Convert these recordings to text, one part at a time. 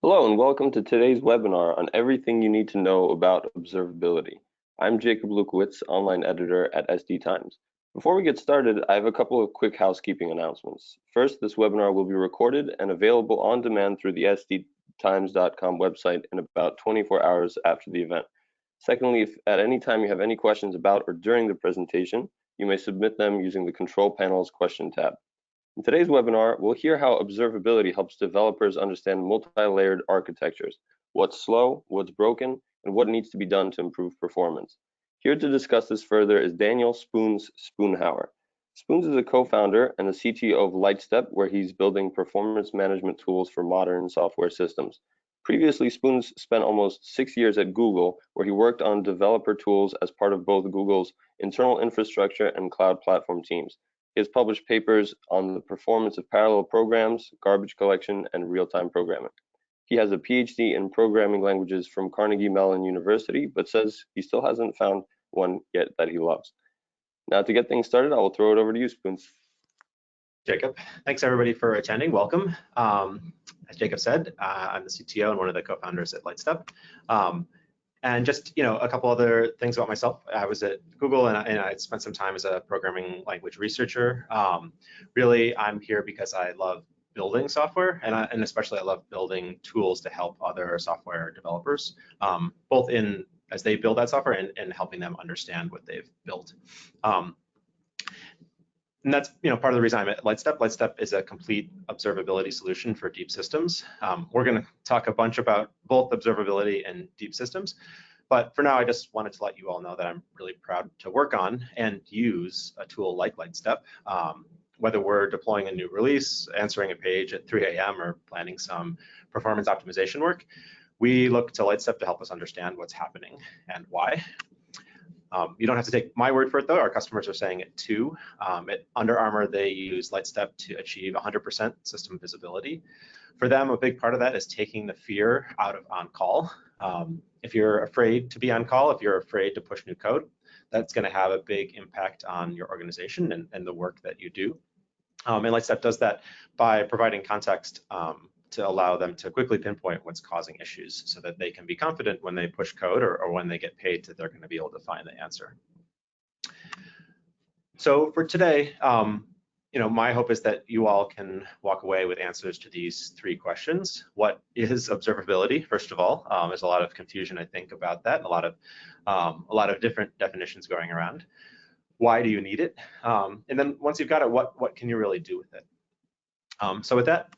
Hello and welcome to today's webinar on everything you need to know about observability. I'm Jacob Lukowitz, online editor at SD Times. Before we get started, I have a couple of quick housekeeping announcements. First, this webinar will be recorded and available on demand through the sdtimes.com website in about 24 hours after the event. Secondly, if at any time you have any questions about or during the presentation, you may submit them using the Control Panel's question tab. In today's webinar, we'll hear how observability helps developers understand multi-layered architectures, what's slow, what's broken, and what needs to be done to improve performance. Here to discuss this further is Daniel Spoonhauer. Spoons is a co-founder and the CTO of LightStep, where he's building performance management tools for modern software systems. Previously, Spoons spent almost 6 years at Google, where he worked on developer tools as part of both Google's internal infrastructure and cloud platform teams. He has published papers on the performance of parallel programs, garbage collection, and real-time programming. He has a PhD in programming languages from Carnegie Mellon University, but says he still hasn't found one yet that he loves. Now, to get things started, I will throw it over to you, Spoons. Jacob, thanks everybody for attending. Welcome. As Jacob said, I'm the CTO and one of the co-founders at LightStep. And just, a couple other things about myself. I was at Google and I spent some time as a programming language researcher. Really, I'm here because I love building software and especially I love building tools to help other software developers, both as they build that software and helping them understand what they've built. And that's part of the reason I'm at LightStep. LightStep is a complete observability solution for deep systems. We're going to talk a bunch about both observability and deep systems. But for now, I just wanted to let you all know that I'm really proud to work on and use a tool like LightStep. Whether we're deploying a new release, answering a page at 3 a.m., or planning some performance optimization work, we look to LightStep to help us understand what's happening and why. You don't have to take my word for it, though. Our customers are saying it too. At Under Armour, they use LightStep to achieve 100% system visibility. For them, a big part of that is taking the fear out of on-call. If you're afraid to be on call, if you're afraid to push new code, that's going to have a big impact on your organization and the work that you do. And LightStep does that by providing context to allow them to quickly pinpoint what's causing issues so that they can be confident when they push code or when they get paid that they're going to be able to find the answer. So for today, my hope is that you all can walk away with answers to these 3 questions. What is observability? First of all, there's a lot of confusion, I think, about that, and a lot of different definitions going around. Why do you need it? And then once you've got it, what can you really do with it? So with that,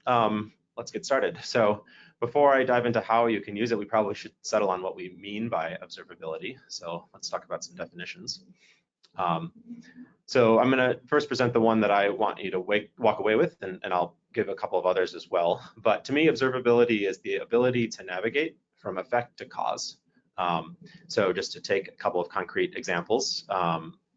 let's get started. So before I dive into how you can use it, we probably should settle on what we mean by observability. So let's talk about some definitions. So I'm going to first present the one that I want you to walk away with, and I'll give a couple of others as well. But to me, observability is the ability to navigate from effect to cause. So just to take a couple of concrete examples.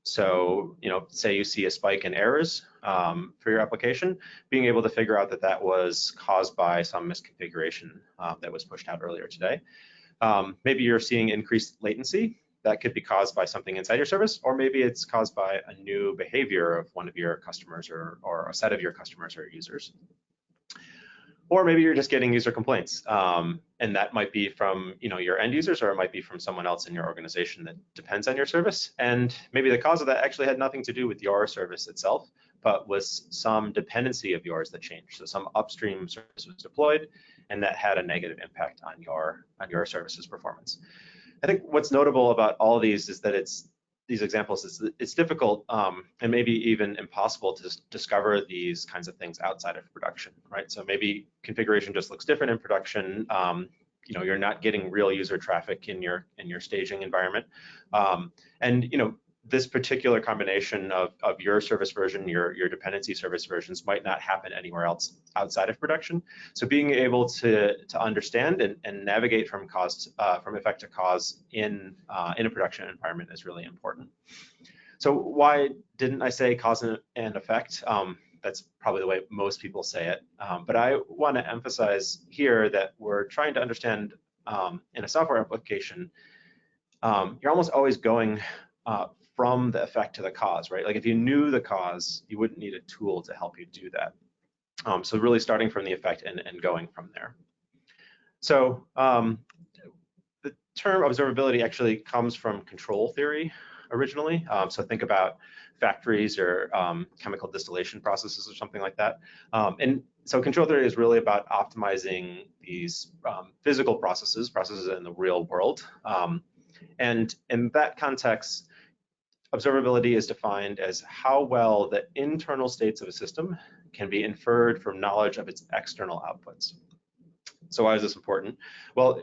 So, say you see a spike in errors for your application, being able to figure out that that was caused by some misconfiguration that was pushed out earlier today. Maybe you're seeing increased latency. That could be caused by something inside your service, or maybe it's caused by a new behavior of one of your customers or a set of your customers or users. Or maybe you're just getting user complaints, and that might be from your end users, or it might be from someone else in your organization that depends on your service. And maybe the cause of that actually had nothing to do with your service itself, but was some dependency of yours that changed. So some upstream service was deployed, and that had a negative impact on your service's performance. I think what's notable about all of these is that these examples it's difficult and maybe even impossible to discover these kinds of things outside of production, right? So maybe configuration just looks different in production. You're not getting real user traffic in your staging environment, and this particular combination of your service version, your dependency service versions might not happen anywhere else outside of production. So being able to understand and navigate from effect to cause in a production environment is really important. So why didn't I say cause and effect? That's probably the way most people say it. But I want to emphasize here that we're trying to understand in a software application, you're almost always going from the effect to the cause, right? Like if you knew the cause, you wouldn't need a tool to help you do that. So really starting from the effect and going from there. So the term observability actually comes from control theory originally. So think about factories or chemical distillation processes or something like that. And so control theory is really about optimizing these physical processes in the real world. And in that context, observability is defined as how well the internal states of a system can be inferred from knowledge of its external outputs. So why is this important? Well,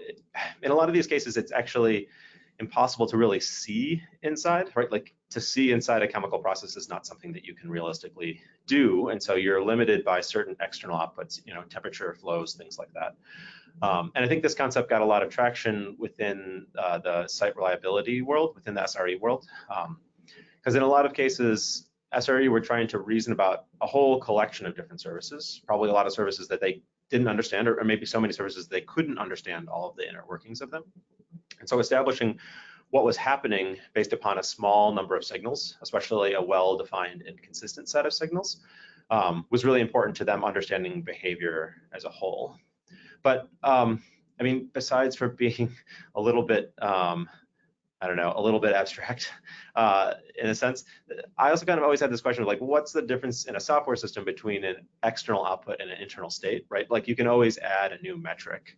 in a lot of these cases, it's actually impossible to really see inside, right? Like to see inside a chemical process is not something that you can realistically do. And so you're limited by certain external outputs, you know, temperature, flows, things like that. And I think this concept got a lot of traction within the site reliability world, within the SRE world. Because in a lot of cases, SRE were trying to reason about a whole collection of different services, probably a lot of services that they didn't understand, or maybe so many services they couldn't understand all of the inner workings of them. And so establishing what was happening based upon a small number of signals, especially a well-defined and consistent set of signals, was really important to them understanding behavior as a whole. But I mean, besides for being a little bit, I don't know, a little bit abstract in a sense, I also kind of always had this question of like, what's the difference in a software system between an external output and an internal state, right? Like you can always add a new metric.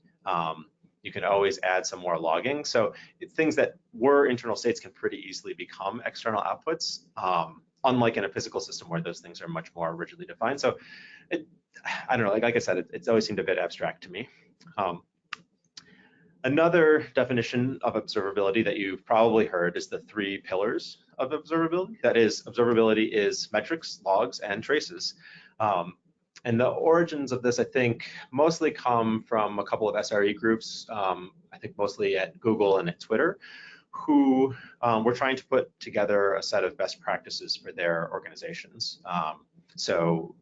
You can always add some more logging. So things that were internal states can pretty easily become external outputs, unlike in a physical system where those things are much more rigidly defined. So I don't know, like I said, it's always seemed a bit abstract to me. Another definition of observability that you've probably heard is the 3 pillars of observability. That is, observability is metrics, logs, and traces. And the origins of this, I think, mostly come from a couple of SRE groups, I think mostly at Google and at Twitter, who were trying to put together a set of best practices for their organizations. So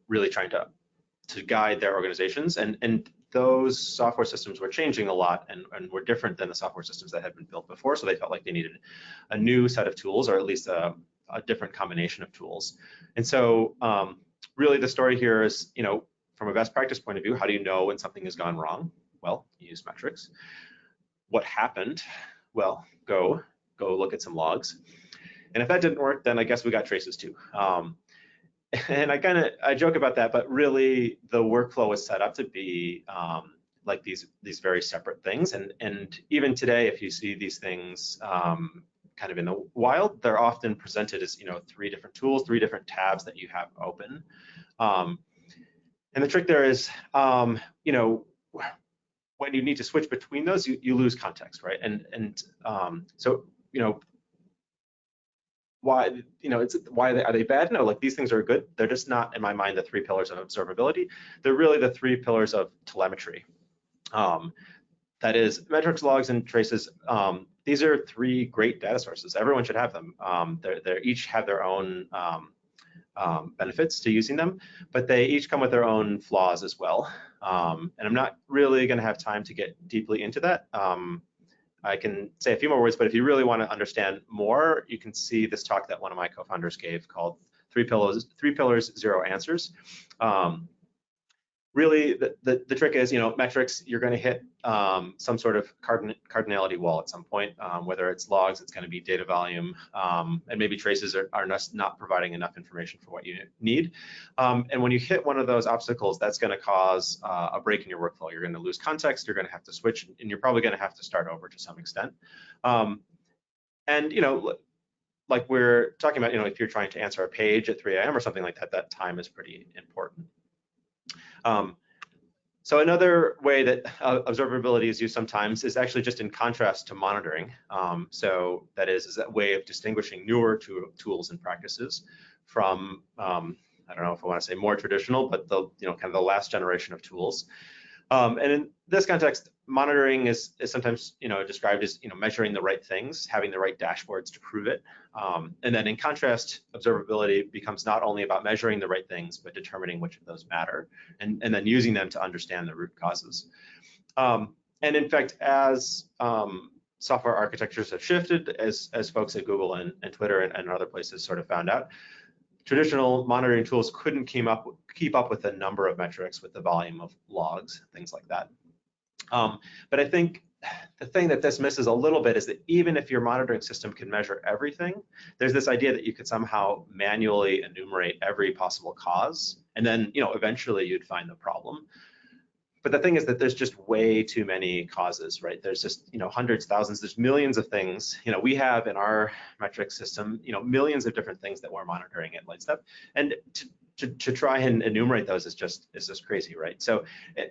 really trying to guide their organizations, and those software systems were changing a lot and were different than the software systems that had been built before. So they felt like they needed a new set of tools, or at least a different combination of tools. And so really the story here is, you know, from a best practice point of view, how do you know when something has gone wrong? Well, you use metrics. What happened? Well, go look at some logs. And if that didn't work, then I guess we got traces too. And I joke about that, but really the workflow was set up to be like these very separate things. And even today, if you see these things kind of in the wild, they're often presented as, you know, 3 different tools, 3 different tabs that you have open. And the trick there is, you know, when you need to switch between those, you lose context, right? And so, you know, why, you know, are they bad? No, like these things are good. They're just not, in my mind, the 3 pillars of observability. They're really the 3 pillars of telemetry. That is metrics, logs, and traces. These are 3 great data sources. Everyone should have them. They each have their own benefits to using them, but they each come with their own flaws as well. And I'm not really going to have time to get deeply into that. I can say a few more words, but if you really want to understand more, you can see this talk that one of my co-founders gave called 3 Pillars, 0 Answers. Really, the trick is, you know, metrics, you're going to hit some sort of cardinality wall at some point. Whether it's logs, it's going to be data volume, and maybe traces are not providing enough information for what you need. And when you hit one of those obstacles, that's going to cause a break in your workflow. You're going to lose context, you're going to have to switch, and you're probably going to have to start over to some extent. And, you know, like we're talking about, you know, if you're trying to answer a page at 3 a.m. or something like that, that time is pretty important. So another way that observability is used sometimes is actually just in contrast to monitoring. So that is a way of distinguishing newer tools and practices from, I don't know if I want to say more traditional, but the, you know, kind of the last generation of tools. And in this context, monitoring is sometimes, you know, described as, you know, measuring the right things, having the right dashboards to prove it. And then in contrast, observability becomes not only about measuring the right things, but determining which of those matter, and then using them to understand the root causes. And in fact, as software architectures have shifted, as folks at Google and Twitter and other places sort of found out, traditional monitoring tools couldn't keep up with the number of metrics, with the volume of logs, things like that. But I think the thing that this misses a little bit is that even if your monitoring system can measure everything, there's this idea that you could somehow manually enumerate every possible cause, and then eventually you'd find the problem. But the thing is that there's just way too many causes, right? There's just hundreds, thousands, there's millions of things. We have in our metric system, millions of different things that we're monitoring at LightStep, and to try and enumerate those is just crazy, right? So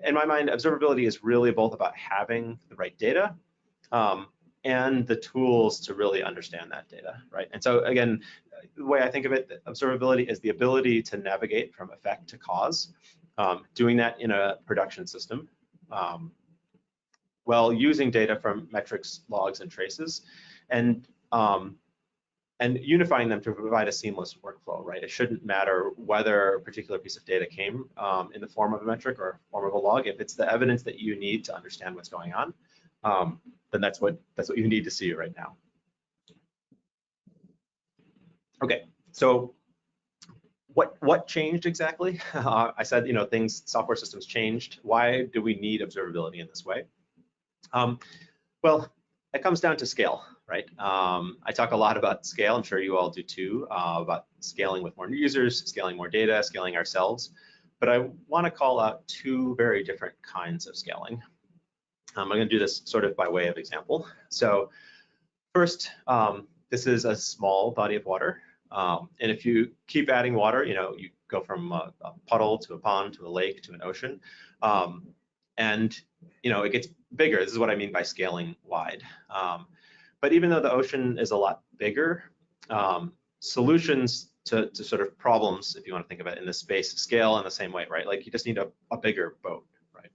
in my mind, observability is really both about having the right data and the tools to really understand that data, right? And so again, the way I think of it, observability is the ability to navigate from effect to cause, doing that in a production system, while using data from metrics, logs, and traces, and unifying them to provide a seamless workflow, right? It shouldn't matter whether a particular piece of data came in the form of a metric or form of a log. If it's the evidence that you need to understand what's going on, then that's what you need to see right now. Okay, so what changed exactly? I said software systems changed. Why do we need observability in this way? Well, it comes down to scale, right? I talk a lot about scale. I'm sure you all do too, about scaling with more users, scaling more data, scaling ourselves. But I want to call out two very different kinds of scaling. I'm going to do this sort of by way of example. So first, this is a small body of water. And if you keep adding water, you go from a puddle to a pond to a lake to an ocean. And it gets bigger. This is what I mean by scaling wide. But even though the ocean is a lot bigger, solutions to sort of problems, if you want to think about it in this space, scale in the same way, right? Like you just need a bigger boat, right?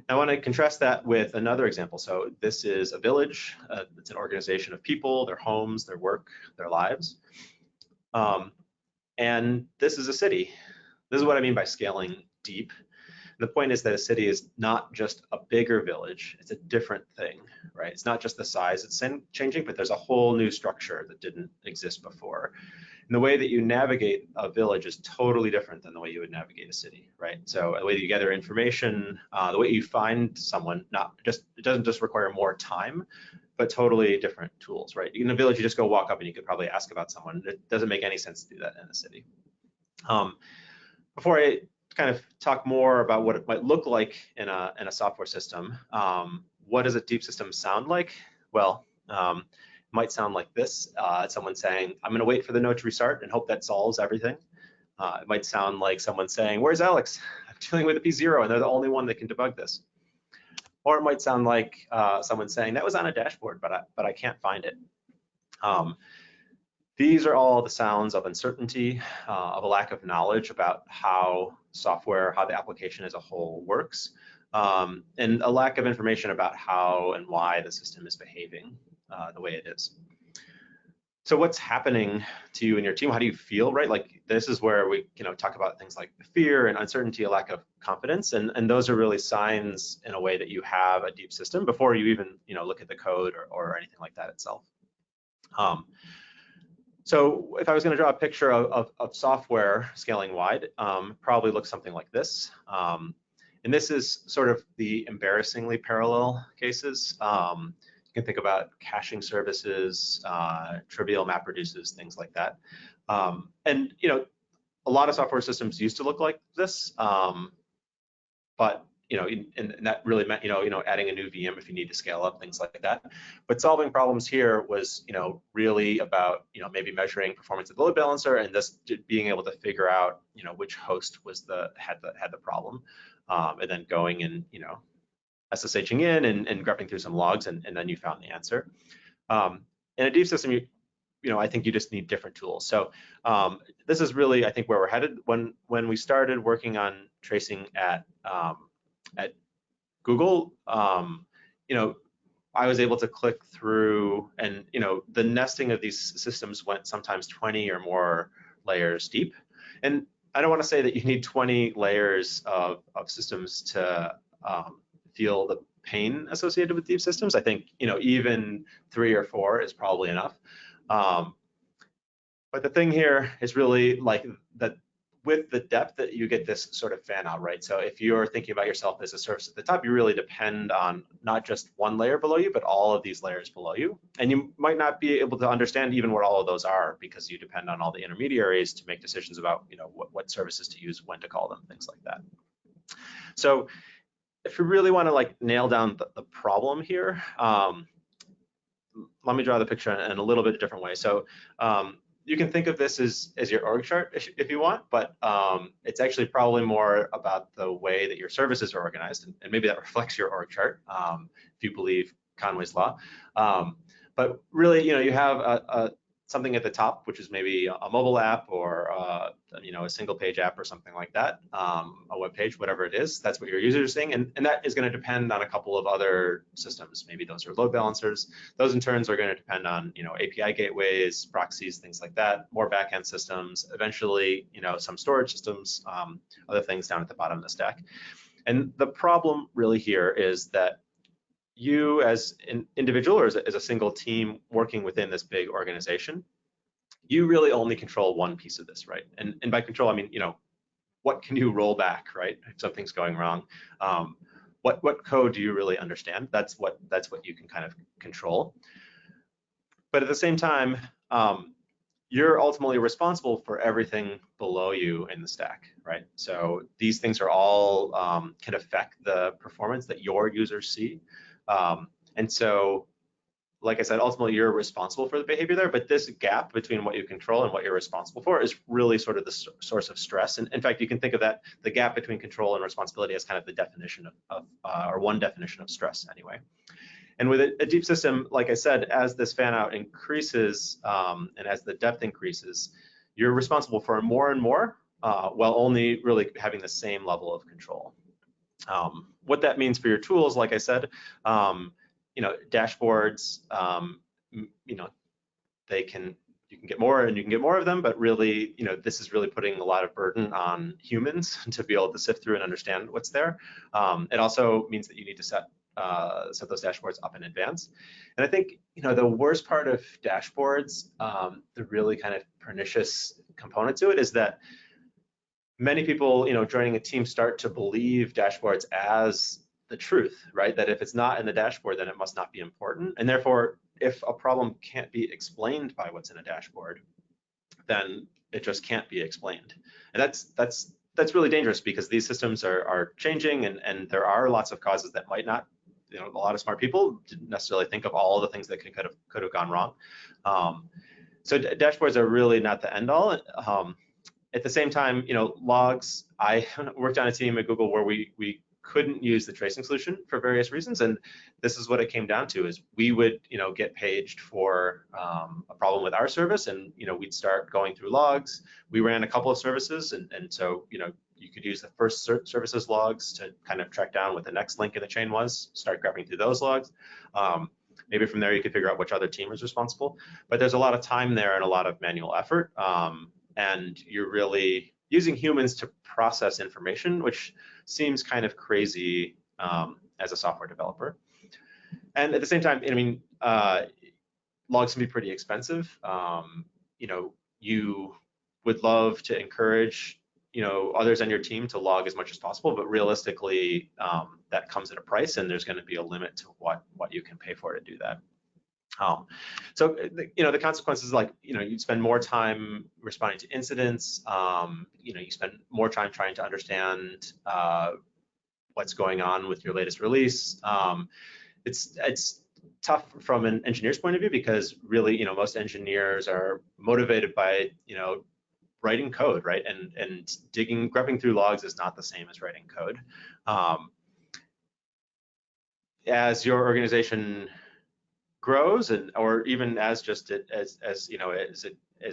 I want to contrast that with another example. So this is a village. It's an organization of people, their homes, their work, their lives. And this is a city. This is what I mean by scaling deep. The point is that a city is not just a bigger village, it's a different thing, right? It's not just the size it's changing, but there's a whole new structure that didn't exist before. And the way that you navigate a village is totally different than the way you would navigate a city, right? So the way that you gather information, the way you find someone, it doesn't just require more time, but totally different tools, right? In a village, you just go walk up and you could probably ask about someone. It doesn't make any sense to do that in a city. Before I kind of talk more about what it might look like in a software system, what does a deep system sound like? Well, it might sound like this. Someone saying, I'm going to wait for the node to restart and hope that solves everything. It might sound like someone saying, where's Alex? I'm dealing with a P0 and they're the only one that can debug this. Or it might sound like someone saying, that was on a dashboard, but I can't find it. These are all the sounds of uncertainty, of a lack of knowledge about how the application as a whole works, and a lack of information about how and why the system is behaving the way it is. So what's happening to you and your team? How do you feel, right? Like this is where we talk about things like fear and uncertainty, a lack of confidence, and those are really signs in a way that you have a deep system before you even look at the code or anything like that itself. So if I was going to draw a picture of software scaling wide, probably looks something like this. And this is sort of the embarrassingly parallel cases. You can think about caching services, trivial map reduces, things like that. And a lot of software systems used to look like this, but and that really meant adding a new VM if you need to scale up, things like that. But solving problems here was really about maybe measuring performance of the load balancer and just being able to figure out which host had the problem, and then going and SSHing in and grepping through some logs, and then you found the answer. In a deep system, I think you just need different tools. So this is really, I think, where we're headed. When we started working on tracing at Google, I was able to click through, and the nesting of these systems went sometimes 20 or more layers deep. And I don't want to say that you need 20 layers of systems to feel the pain associated with deep systems. I think even 3 or 4 is probably enough. But the thing here is really like that with the depth that you get this sort of fan out, right? So if you're thinking about yourself as a surface at the top, you really depend on not just one layer below you, but all of these layers below you. And you might not be able to understand even what all of those are because you depend on all the intermediaries to make decisions about, you know, what services to use, when to call them, things like that. So if you really want to like nail down the problem here, let me draw the picture in a little bit different way. So you can think of this as your org chart if you want, but it's actually probably more about the way that your services are organized, and maybe that reflects your org chart if you believe Conway's law. But really, you know, you have something at the top, which is maybe a mobile app or you know, a single page app or something like that, a web page, whatever it is. That's what your users are seeing, and that is going to depend on a couple of other systems. Maybe those are load balancers. Those in turns are going to depend on, you know, API gateways, proxies, things like that. More backend systems. Eventually, you know, some storage systems, other things down at the bottom of the stack. And the problem really here is that you as an individual or as a single team working within this big organization, you really only control one piece of this, right? And by control, I mean, you know, what can you roll back, right? If something's going wrong, what code do you really understand? That's what you can kind of control. But at the same time, you're ultimately responsible for everything below you in the stack, right? So these things are all can affect the performance that your users see. And so, like I said, ultimately you're responsible for the behavior there, but this gap between what you control and what you're responsible for is really sort of the source of stress. And in fact, you can think of that, the gap between control and responsibility, as kind of the definition of or one definition of stress anyway. And with a deep system, like I said, as this fan out increases and as the depth increases, you're responsible for more and more while only really having the same level of control. What that means for your tools, like I said, you know, dashboards, you know, you can get more and you can get more of them, but really, you know, this is really putting a lot of burden on humans to be able to sift through and understand what's there. It also means that you need to set those dashboards up in advance. And I think, you know, the worst part of dashboards, the really kind of pernicious component to it is that many people, you know, joining a team start to believe dashboards as the truth, right? That if it's not in the dashboard, then it must not be important. And therefore, if a problem can't be explained by what's in a dashboard, then it just can't be explained. And that's really dangerous because these systems are changing, and there are lots of causes that might not, you know, a lot of smart people didn't necessarily think of all the things that could have gone wrong. So dashboards are really not the end all. At the same time, you know, logs, I worked on a team at Google where we couldn't use the tracing solution for various reasons, and this is what it came down to: is we would, you know, get paged for a problem with our service, and, you know, we'd start going through logs. We ran a couple of services, and so, you know, you could use the first services logs to kind of track down what the next link in the chain was, start grabbing through those logs. Maybe from there you could figure out which other team was responsible, but there's a lot of time there and a lot of manual effort. And you're really using humans to process information, which seems kind of crazy as a software developer. And at the same time, I mean, logs can be pretty expensive. You know, you would love to encourage, you know, others on your team to log as much as possible, but realistically, that comes at a price, and there's going to be a limit to what you can pay for to do that. So, you know, the consequences, like, you know, you spend more time responding to incidents, you know, you spend more time trying to understand what's going on with your latest release. It's tough from an engineer's point of view because really, you know, most engineers are motivated by, you know, writing code, right? And grabbing through logs is not the same as writing code. As your organization grows, or even as you know, as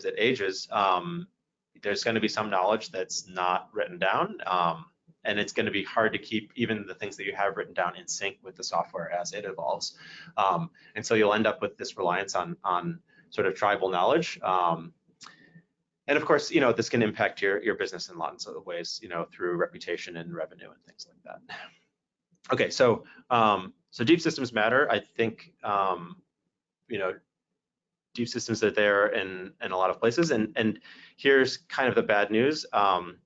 it ages, there's going to be some knowledge that's not written down, and it's going to be hard to keep even the things that you have written down in sync with the software as it evolves, and so you'll end up with this reliance on sort of tribal knowledge, and of course, you know, this can impact your business in lots of ways, you know, through reputation and revenue and things like that. Okay, so deep systems matter. I think, you know, deep systems are there in a lot of places. And here's kind of the bad news.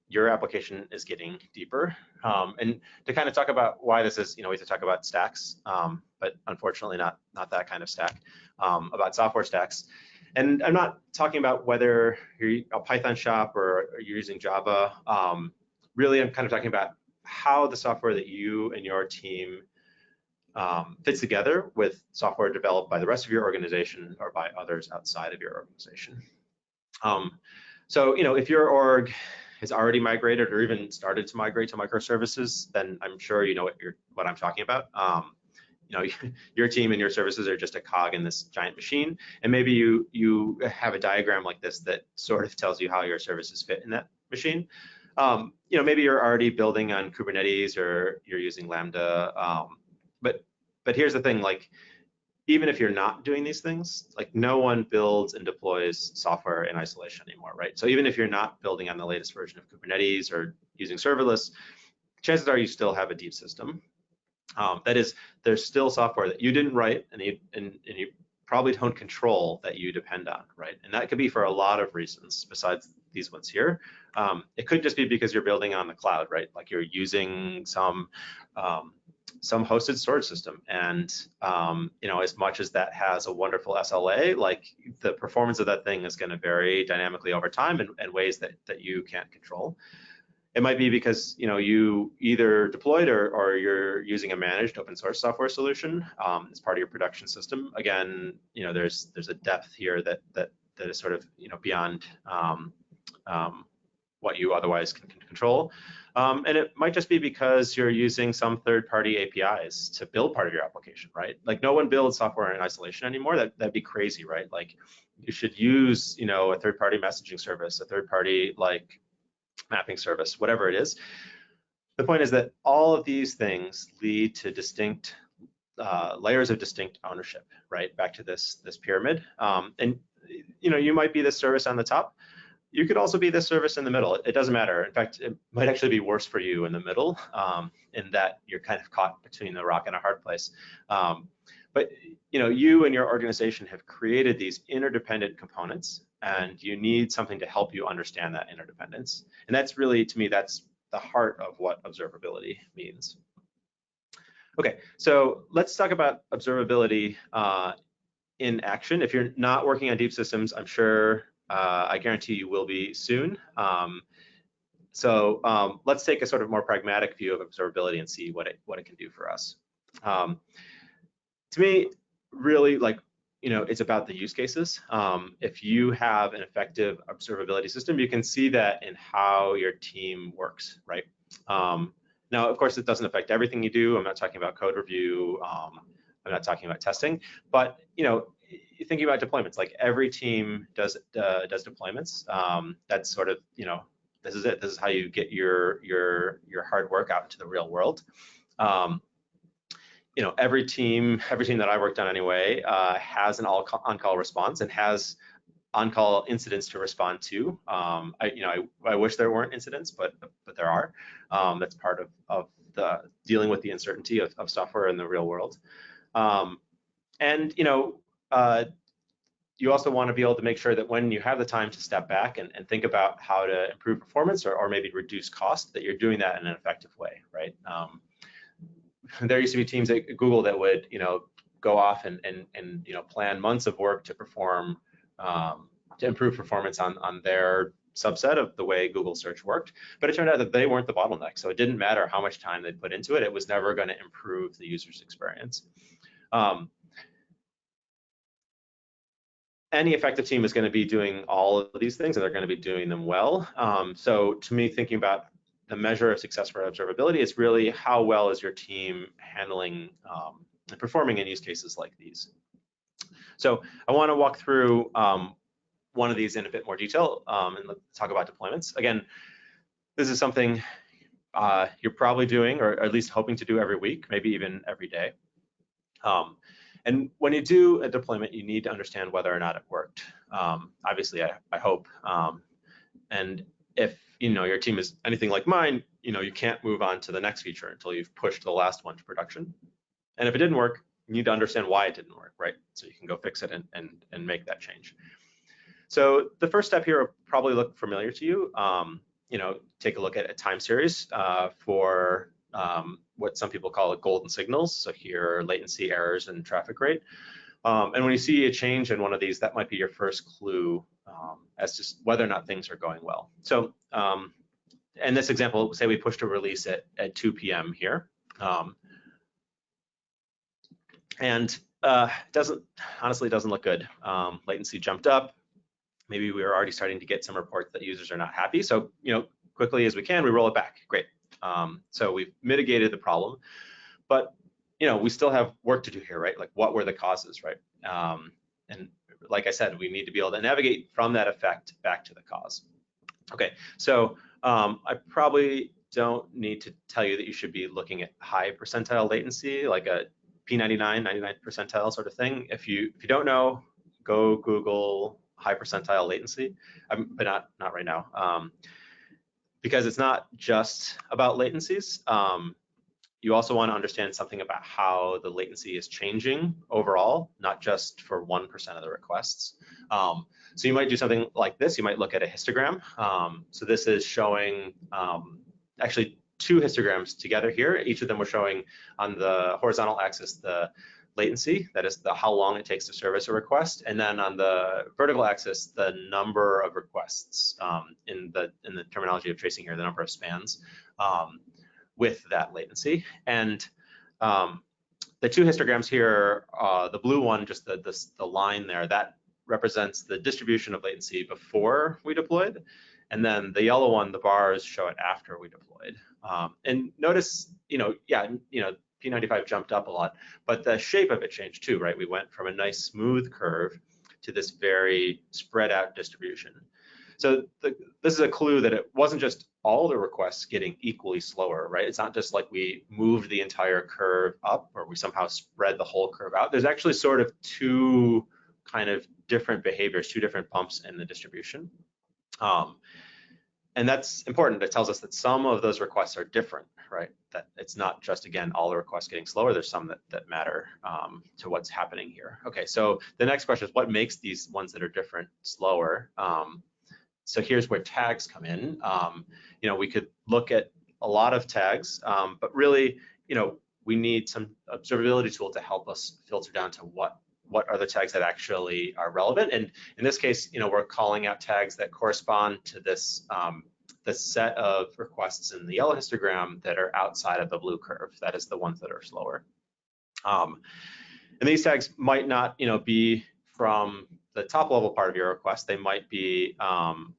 Your application is getting deeper. And to kind of talk about why this is, we have to talk about stacks, but unfortunately not that kind of stack, about software stacks. And I'm not talking about whether you're a Python shop or you're using Java. Really, I'm kind of talking about how the software that you and your team fits together with software developed by the rest of your organization or by others outside of your organization. So, if your org has already migrated or even started to migrate to microservices, then I'm sure you know what I'm talking about. Your team and your services are just a cog in this giant machine, and maybe you have a diagram like this that sort of tells you how your services fit in that machine. Maybe you're already building on Kubernetes or you're using Lambda. But here's the thing, like, even if you're not doing these things, like, no one builds and deploys software in isolation anymore, right? So even if you're not building on the latest version of Kubernetes or using serverless, chances are you still have a deep system. That is, there's still software that you didn't write and you probably don't control that you depend on, right? And that could be for a lot of reasons besides these ones here. It could just be because you're building on the cloud, right? Like you're using some hosted storage system, and as much as that has a wonderful SLA, like the performance of that thing is going to vary dynamically over time in ways that you can't control. It might be because you either deployed or you're using a managed open source software solution as part of your production system. Again, there's a depth here that is sort of beyond what you otherwise can control. And it might just be because you're using some third-party APIs to build part of your application, right? Like, no one builds software in isolation anymore. That'd be crazy, right? Like, you should use a third-party messaging service, a third-party like mapping service, whatever it is. The point is that all of these things lead to distinct layers of distinct ownership, right? Back to this pyramid. And you might be the service on the top. You could also be this service in the middle. It doesn't matter. In fact, it might actually be worse for you in the middle, in that you're kind of caught between a rock and a hard place. But you and your organization have created these interdependent components, and you need something to help you understand that interdependence. And that's really, to me, that's the heart of what observability means. Okay, so let's talk about observability in action. If you're not working on deep systems, I'm sure, I guarantee you will be soon. So let's take a sort of more pragmatic view of observability and see what it can do for us. To me, really, like, it's about the use cases. If you have an effective observability system, you can see that in how your team works, right? Now, of course, it doesn't affect everything you do. I'm not talking about code review. I'm not talking about testing, but thinking about deployments, like every team does deployments. That's sort of, this is it. This is how you get your hard work out into the real world. Every team that I worked on anyway has an on-call response and has on-call incidents to respond to. I wish there weren't incidents, but there are. That's part of the dealing with the uncertainty of software in the real world. And you also want to be able to make sure that when you have the time to step back and think about how to improve performance or maybe reduce cost, that you're doing that in an effective way, right? There used to be teams at Google that would, go off and plan months of work to perform, to improve performance on their subset of the way Google search worked. But it turned out that they weren't the bottleneck. So it didn't matter how much time they put into it. It was never going to improve the user's experience. Any effective team is going to be doing all of these things, and they're going to be doing them well. So to me, thinking about the measure of success for observability is really how well is your team handling and performing in use cases like these. So I want to walk through one of these in a bit more detail and talk about deployments. Again, this is something you're probably doing, or at least hoping to do every week, maybe even every day. And when you do a deployment, you need to understand whether or not it worked. Obviously, I hope. And if your team is anything like mine, you can't move on to the next feature until you've pushed the last one to production. And if it didn't work, you need to understand why it didn't work, right? So you can go fix it and make that change. So the first step here will probably look familiar to you. Take a look at a time series for what some people call golden signals. So here are latency, errors, and traffic rate. And when you see a change in one of these, that might be your first clue as to whether or not things are going well. So in this example, say we pushed a release at 2 p.m. here. And honestly doesn't look good. Latency jumped up. Maybe we were already starting to get some reports that users are not happy. So, quickly as we can, we roll it back. Great. So we've mitigated the problem, but we still have work to do here, right? Like, what were the causes, right? And like I said, we need to be able to navigate from that effect back to the cause. Okay, so I probably don't need to tell you that you should be looking at high percentile latency, like a P99, 99th percentile sort of thing. If you don't know, go Google high percentile latency, but not right now, because it's not just about latencies. You also want to understand something about how the latency is changing overall, not just for 1% of the requests. So you might do something like this. You might look at a histogram. So this is showing actually 2 histograms together here. Each of them were showing on the horizontal axis the latency, that is how long it takes to service a request, and then on the vertical axis the number of requests in the terminology of tracing here, the number of spans with that latency. And the 2 histograms here, the blue one, just the line there, that represents the distribution of latency before we deployed, and then the yellow one, the bars, show it after we deployed. And notice, P95 jumped up a lot, but the shape of it changed too, right? We went from a nice smooth curve to this very spread out distribution. So this is a clue that it wasn't just all the requests getting equally slower, right? It's not just like we moved the entire curve up or we somehow spread the whole curve out. There's actually sort of 2 kind of different behaviors, 2 different bumps in the distribution. And that's important. It tells us that some of those requests are different, right? That it's not just, again, all the requests getting slower. There's some that matter to what's happening here. Okay, so the next question is, what makes these ones that are different slower? So here's where tags come in. We could look at a lot of tags, but really, we need some observability tool to help us filter down to what are the tags that actually are relevant. And in this case, we're calling out tags that correspond to this set of requests in the yellow histogram that are outside of the blue curve. That is the ones that are slower. And these tags might not, be from the top level part of your request. They might be from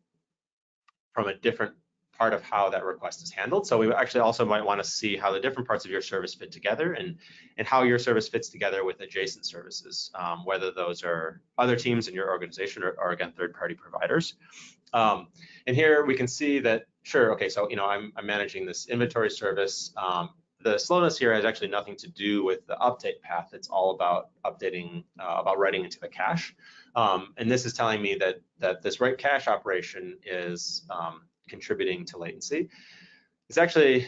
a different part of how that request is handled. So we actually also might want to see how the different parts of your service fit together and how your service fits together with adjacent services, whether those are other teams in your organization or again, third-party providers. And here we can see that, sure, okay, so I'm managing this inventory service. The slowness here has actually nothing to do with the update path. It's all about updating, about writing into the cache. And this is telling me that this write cache operation is contributing to latency. It's actually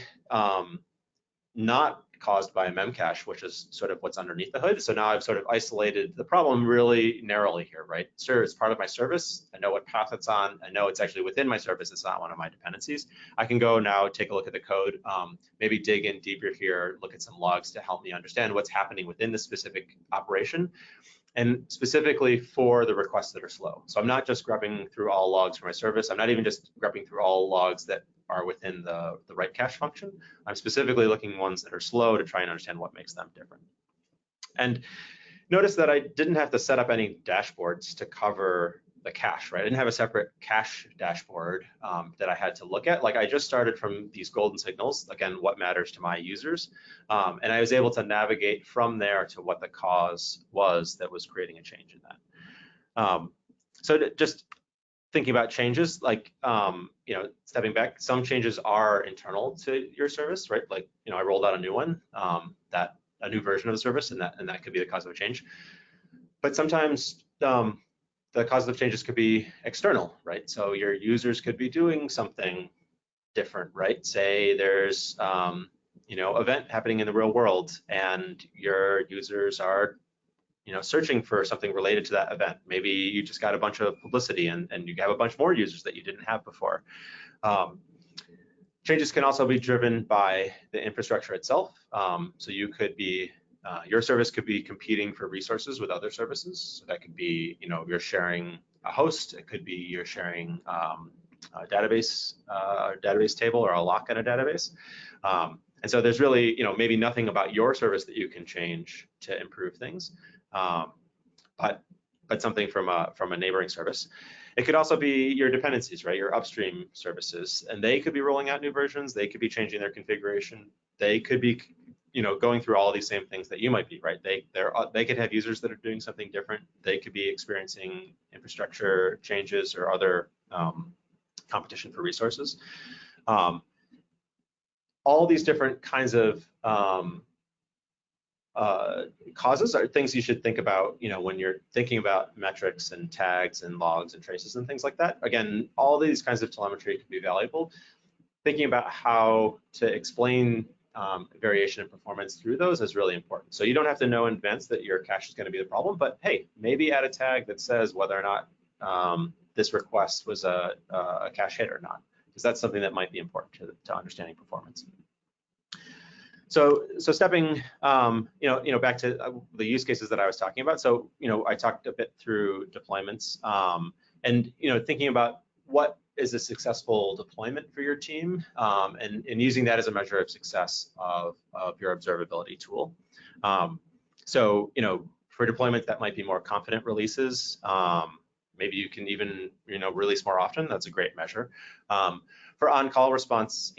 not caused by a memcache, which is sort of what's underneath the hood. So now I've sort of isolated the problem really narrowly here, right? Sure, it's part of my service. I know what path it's on. I know it's actually within my service. It's not one of my dependencies. I can go now take a look at the code, maybe dig in deeper here, look at some logs to help me understand what's happening within the specific operation, and specifically for the requests that are slow. So I'm not just grubbing through all logs for my service. I'm not even just grubbing through all logs that are within the write cache function. I'm specifically looking ones that are slow to try and understand what makes them different. And notice that I didn't have to set up any dashboards to cover the cache, right? I didn't have a separate cache dashboard that I had to look at. Like, I just started from these golden signals, again, what matters to my users. And I was able to navigate from there to what the cause was that was creating a change in that. So just thinking about changes, like, stepping back, some changes are internal to your service, right? Like, I rolled out a new one, a new version of the service, and that could be the cause of a change. But sometimes the cause of changes could be external, right? So your users could be doing something different, right? Say there's event happening in the real world, and your users are searching for something related to that event. Maybe you just got a bunch of publicity and you have a bunch more users that you didn't have before. Changes can also be driven by the infrastructure itself. So you could be, your service could be competing for resources with other services. So that could be, you're sharing a host. It could be you're sharing a database table or a lock in a database. And so there's really, maybe nothing about your service that you can change to improve things, but something from a neighboring service. It could also be your dependencies, right? Your upstream services, and they could be rolling out new versions. They could be changing their configuration. They could be, going through all of these same things that you might be, right? They could have users that are doing something different. They could be experiencing infrastructure changes or other competition for resources. All these different kinds of causes are things you should think about, when you're thinking about metrics and tags and logs and traces and things like that. Again, all these kinds of telemetry can be valuable. Thinking about how to explain variation in performance through those is really important. So you don't have to know in advance that your cache is going to be the problem, but hey, maybe add a tag that says whether or not this request was a cache hit or not, because that's something that might be important to understanding performance. So stepping, back to the use cases that I was talking about. So, I talked a bit through deployments, and thinking about what is a successful deployment for your team, and using that as a measure of success of your observability tool. So, for deployments that might be more confident releases, maybe you can even release more often. That's a great measure. For on-call response,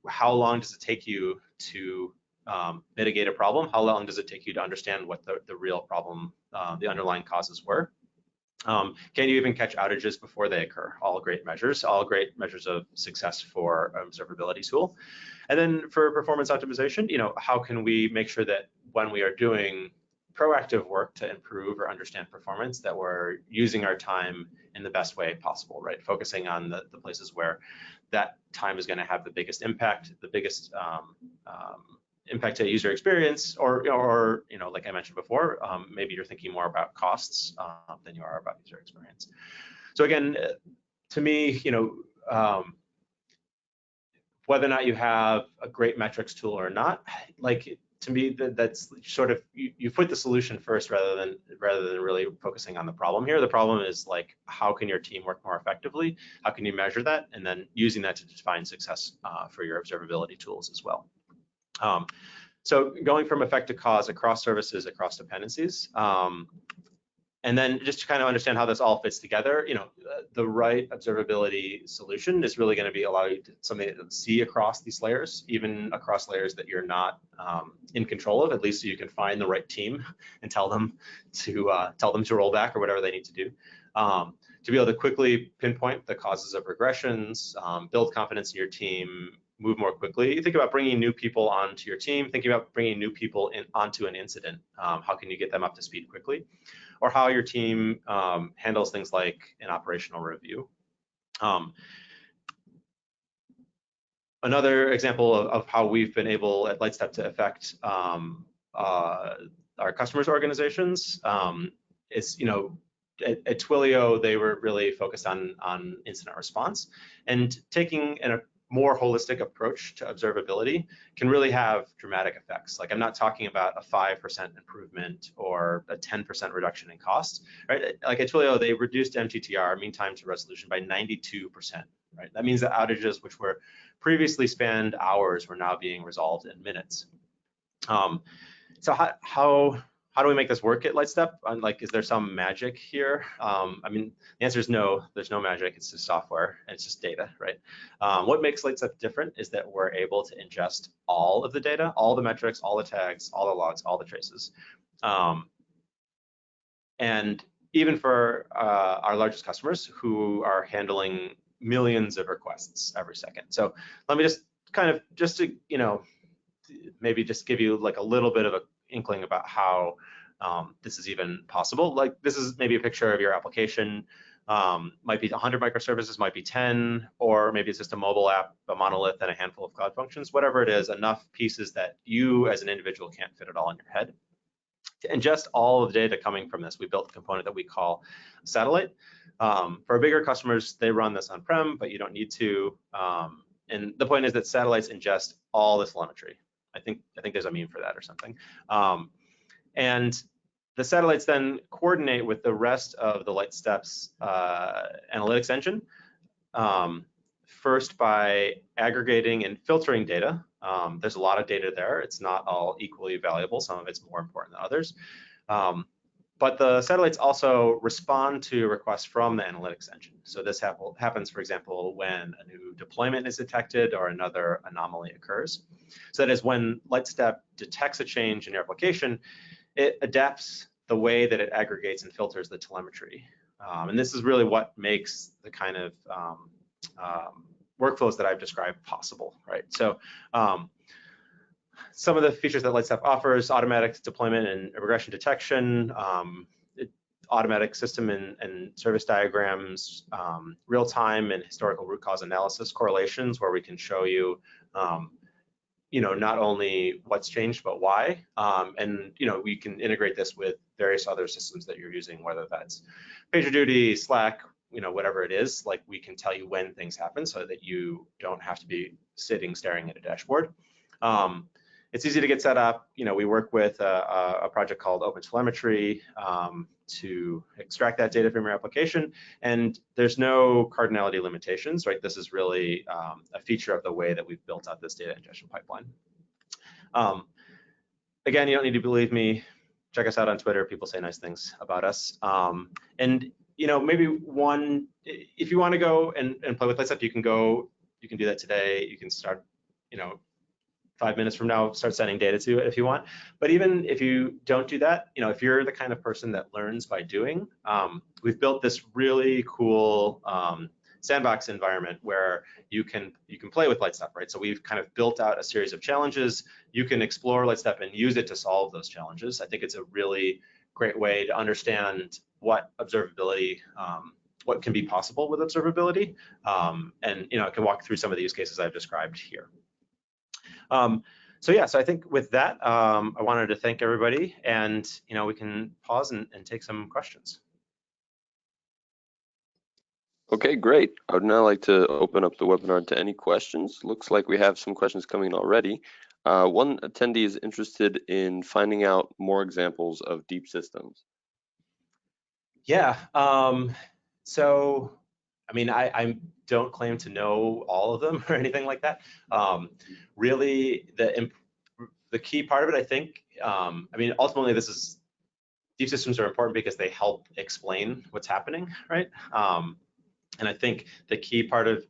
how long does it take you to mitigate a problem? How long does it take you to understand what the real problem, the underlying causes were? Can you even catch outages before they occur? All great measures of success for an observability tool. And then for performance optimization, how can we make sure that when we are doing proactive work to improve or understand performance, that we're using our time in the best way possible, right? Focusing on the places where that time is going to have the biggest impact, the biggest impact to user experience, or like I mentioned before, maybe you're thinking more about costs than you are about user experience. So again, to me, whether or not you have a great metrics tool or not, to me, that's sort of, you put the solution first rather than really focusing on the problem here. The problem is how can your team work more effectively? How can you measure that? And then using that to define success for your observability tools as well. So going from effect to cause across services, across dependencies, and then just to kind of understand how this all fits together, the right observability solution is really going to be allow you to something to see across these layers, even across layers that you're not in control of, at least so you can find the right team and tell them to roll back or whatever they need to do. To be able to quickly pinpoint the causes of regressions, build confidence in your team, move more quickly. You think about bringing new people onto your team, thinking about bringing new people onto an incident. How can you get them up to speed quickly? Or how your team handles things like an operational review. Another example of how we've been able at LightStep to affect our customers' organizations is, at Twilio, they were really focused on incident response, and taking a more holistic approach to observability can really have dramatic effects. I'm not talking about a 5% improvement or a 10% reduction in cost, right? At Twilio, they reduced MTTR, mean time to resolution, by 92%, right? That means that outages which were previously spanned hours were now being resolved in minutes. So how do we make this work at LightStep? Is there some magic here? I mean, the answer is no, there's no magic. It's just software, and it's just data, right? What makes LightStep different is that we're able to ingest all of the data, all the metrics, all the tags, all the logs, all the traces. And even for our largest customers who are handling millions of requests every second. So let me just maybe just give you a little bit of a inkling about how this is even possible. This is maybe a picture of your application. Might be 100 microservices, might be 10, or maybe it's just a mobile app, a monolith, and a handful of cloud functions. Whatever it is, enough pieces that you as an individual can't fit it all in your head. To ingest all of the data coming from this, we built a component that we call Satellite. For our bigger customers, they run this on-prem, but you don't need to. And the point is that satellites ingest all this telemetry. I think there's a meme for that or something. And the satellites then coordinate with the rest of the LightStep's analytics engine. First by aggregating and filtering data. There's a lot of data there. It's not all equally valuable. Some of it's more important than others. But the satellites also respond to requests from the analytics engine. So this happens, for example, when a new deployment is detected or another anomaly occurs. So that is when LightStep detects a change in your application, it adapts the way that it aggregates and filters the telemetry. And this is really what makes the kind of workflows that I've described possible, right? So some of the features that LightStep offers: automatic deployment and regression detection, automatic system and service diagrams, real-time and historical root cause analysis correlations, where we can show you, not only what's changed, but why. And, we can integrate this with various other systems that you're using, whether that's PagerDuty, Slack, whatever it is. Like, we can tell you when things happen so that you don't have to be sitting staring at a dashboard. It's easy to get set up. We work with a project called OpenTelemetry to extract that data from your application, and there's no cardinality limitations, right? This is really a feature of the way that we've built out this data ingestion pipeline. Again, you don't need to believe me. Check us out on Twitter. People say nice things about us. And maybe if you want to go and play with LightStep, you can do that today. You can start, 5 minutes from now, start sending data to it if you want. But even if you don't do that, if you're the kind of person that learns by doing, we've built this really cool sandbox environment where you can play with LightStep, right? So we've kind of built out a series of challenges. You can explore LightStep and use it to solve those challenges. I think it's a really great way to understand what observability, what can be possible with observability. And I can walk through some of the use cases I've described here. So I think with that, I wanted to thank everybody, and we can pause and take some questions. Okay, great. I would now like to open up the webinar to any questions. Looks like we have some questions coming in already. One attendee is interested in finding out more examples of deep systems. Yeah. So, I don't claim to know all of them or anything like that. Really, the key part of it, I think, ultimately, deep systems are important because they help explain what's happening, right? And I think the key part of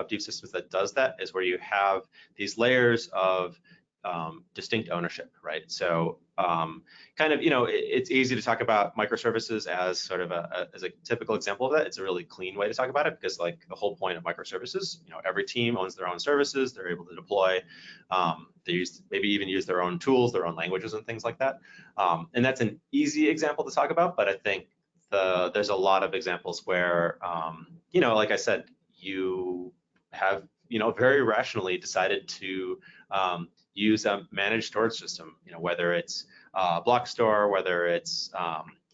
deep systems that does that is where you have these layers of distinct ownership, right? So it's easy to talk about microservices as sort of as a typical example of that. It's a really clean way to talk about it, because like the whole point of microservices, every team owns their own services. They're able to deploy. They maybe even use their own tools, their own languages, and things like that. And that's an easy example to talk about, but I think there's a lot of examples where, like I said, you have, very rationally decided to use a managed storage system, whether it's block store, whether it's,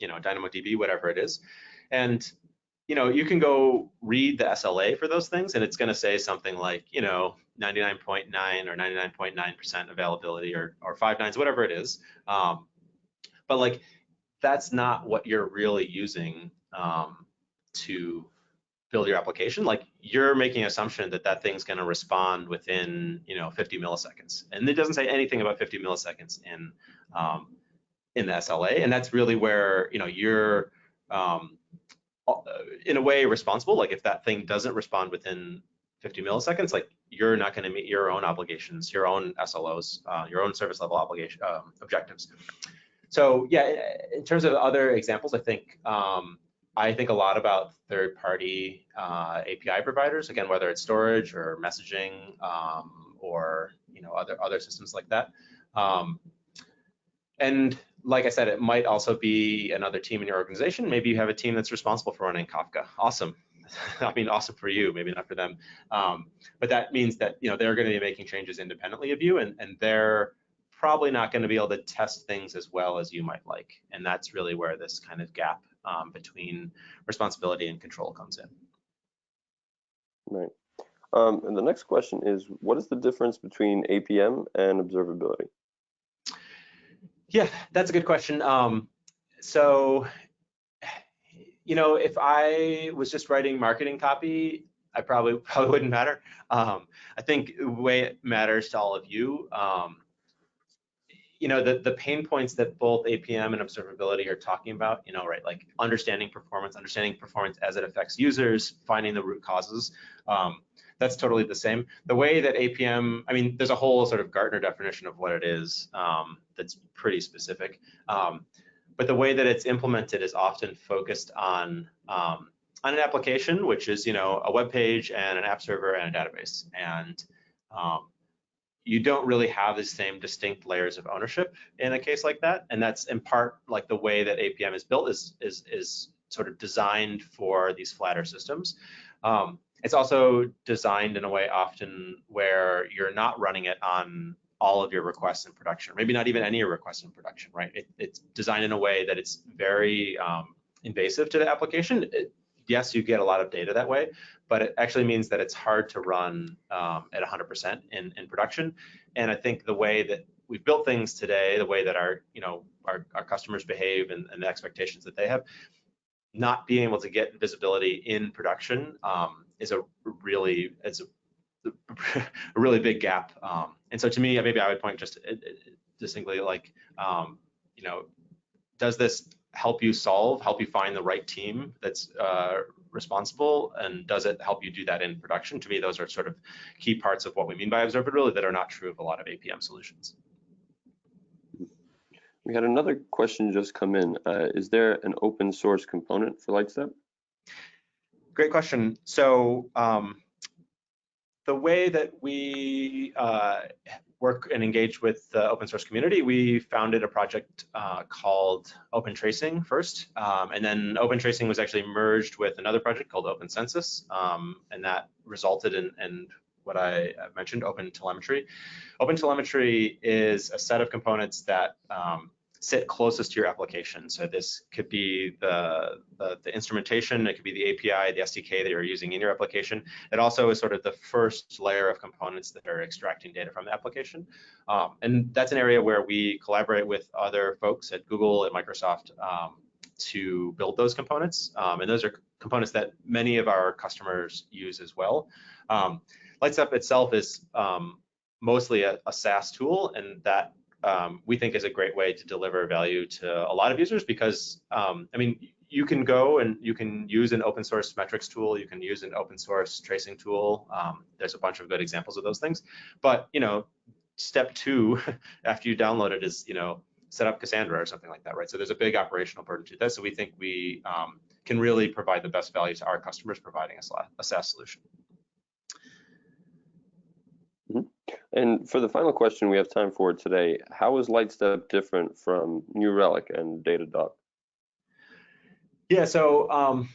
DynamoDB, whatever it is. And, you can go read the SLA for those things, and it's going to say something like, 99.9 or 99.9% availability or 5 nines, whatever it is. But like, that's not what you're really using to build your application. Like, you're making an assumption that that thing's going to respond within 50 milliseconds, and it doesn't say anything about 50 milliseconds in the SLA. And that's really where you're in a way responsible. Like, if that thing doesn't respond within 50 milliseconds, like, you're not going to meet your own obligations, your own SLOs, your own service level obligation objectives. So yeah, in terms of other examples, I think a lot about third-party API providers. Again, whether it's storage or messaging or other systems like that. And like I said, it might also be another team in your organization. Maybe you have a team that's responsible for running Kafka. Awesome. I mean, awesome for you, maybe not for them. But that means that they're going to be making changes independently of you, and they're probably not going to be able to test things as well as you might like. And that's really where this kind of gap between responsibility and control comes in. Right. And the next question is, what is the difference between APM and observability? Yeah, that's a good question. So, if I was just writing marketing copy, I probably wouldn't matter. I think the way it matters to all of you, the pain points that both APM and observability are talking about, right, like understanding performance as it affects users, finding the root causes. That's totally the same. The way that APM, I mean, there's a whole sort of Gartner definition of what it is that's pretty specific. But the way that it's implemented is often focused on an application, which is, a web page and an app server and a database. And you don't really have the same distinct layers of ownership in a case like that. And that's in part like the way that APM is built is sort of designed for these flatter systems. It's also designed in a way often where you're not running it on all of your requests in production, or maybe not even any of your requests in production, right? It's designed in a way that it's very invasive to the application. Yes, you get a lot of data that way, but it actually means that it's hard to run at 100% in production. And I think the way that we've built things today, the way that our customers behave and the expectations that they have, not being able to get visibility in production is a really big gap. And so to me, maybe I would point just distinctly like, does this help you find the right team that's responsible, and does it help you do that in production? To me, those are sort of key parts of what we mean by observability that are not true of a lot of APM solutions. We had another question just come in. Is there an open source component for LightStep? Great question. So the way that we work and engage with the open source community, we founded a project called Open Tracing first, and then Open Tracing was actually merged with another project called Open Census, and that resulted in what I mentioned, Open Telemetry. Open Telemetry is a set of components that sit closest to your application. So this could be the instrumentation, it could be the API, the SDK that you're using in your application. It also is sort of the first layer of components that are extracting data from the application. And that's an area where we collaborate with other folks at Google and Microsoft to build those components. And those are components that many of our customers use as well. LightStep itself is mostly a SaaS tool, and that we think is a great way to deliver value to a lot of users because, I mean, you can go and you can use an open source metrics tool, you can use an open source tracing tool. There's a bunch of good examples of those things. But, step 2 after you download it is, set up Cassandra or something like that, right? So there's a big operational burden to this. So we think we can really provide the best value to our customers providing a SaaS solution. And for the final question we have time for today, how is LightStep different from New Relic and Datadog? Yeah, so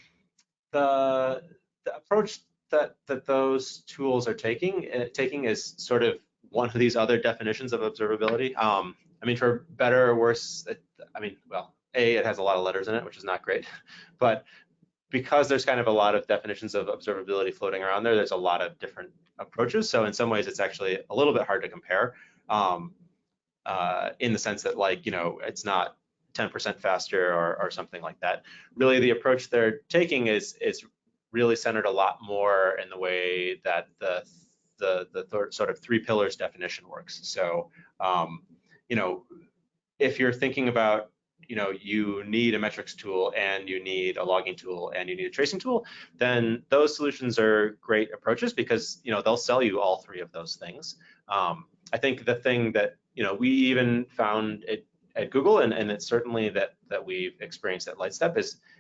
the approach that those tools are taking is sort of one of these other definitions of observability. I mean, for better or worse, it has a lot of letters in it, which is not great, but because there's kind of a lot of definitions of observability floating around there, there's a lot of different approaches. So in some ways, it's actually a little bit hard to compare in the sense that, like, it's not 10% faster or something like that. Really, the approach they're taking is really centered a lot more in the way that the sort of 3 pillars definition works. So, if you're thinking about you need a metrics tool and you need a logging tool and you need a tracing tool, then those solutions are great approaches because they'll sell you all 3 of those things. I think the thing that we even found at Google, and it's certainly that we've experienced at LightStep,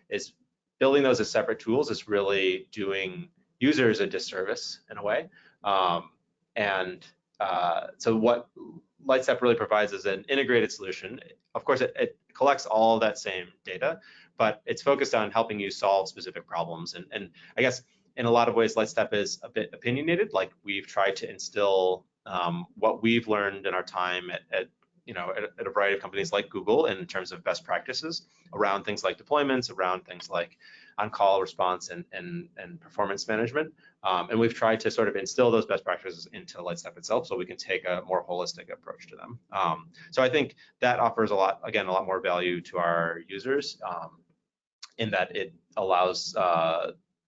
is building those as separate tools is really doing users a disservice in a way. So what LightStep really provides is an integrated solution. Of course, it collects all of that same data, but it's focused on helping you solve specific problems. And I guess in a lot of ways, LightStep is a bit opinionated. Like we've tried to instill what we've learned in our time at a variety of companies like Google in terms of best practices around things like deployments, around things like on-call response and performance management. And we've tried to sort of instill those best practices into LightStep itself so we can take a more holistic approach to them. So I think that offers a lot more value to our users in that it allows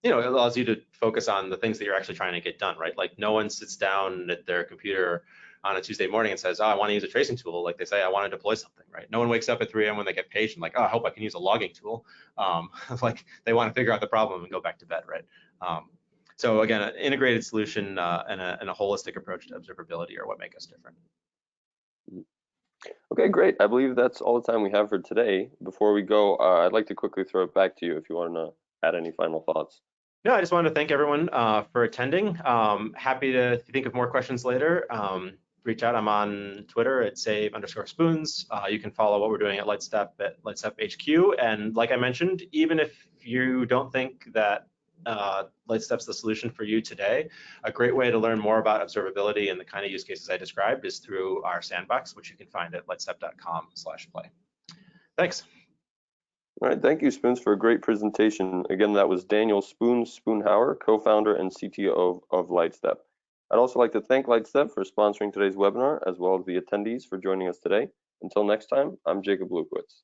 it allows you to focus on the things that you're actually trying to get done, right? Like no one sits down at their computer on a Tuesday morning and says, oh, I want to use a tracing tool. Like they say, I want to deploy something, right? No one wakes up at 3 a.m. when they get paged and like, oh, I hope I can use a logging tool. Like they want to figure out the problem and go back to bed, right? So again, an integrated solution and a holistic approach to observability are what make us different. Okay, great. I believe that's all the time we have for today. Before we go, I'd like to quickly throw it back to you if you want to add any final thoughts. No, I just wanted to thank everyone for attending. Happy to, if you think of more questions later, reach out. I'm on Twitter at save_spoons. You can follow what we're doing at LightStep HQ. And like I mentioned, even if you don't think that LightStep's the solution for you today, a great way to learn more about observability and the kind of use cases I described is through our sandbox, which you can find at lightstep.com/play. Thanks. All right, thank you, Spoons, for a great presentation. Again, that was Daniel Spoonhauer, co-founder and CTO of LightStep. I'd also like to thank LightStep for sponsoring today's webinar, as well as the attendees for joining us today. Until next time, I'm Jacob Lukowitz.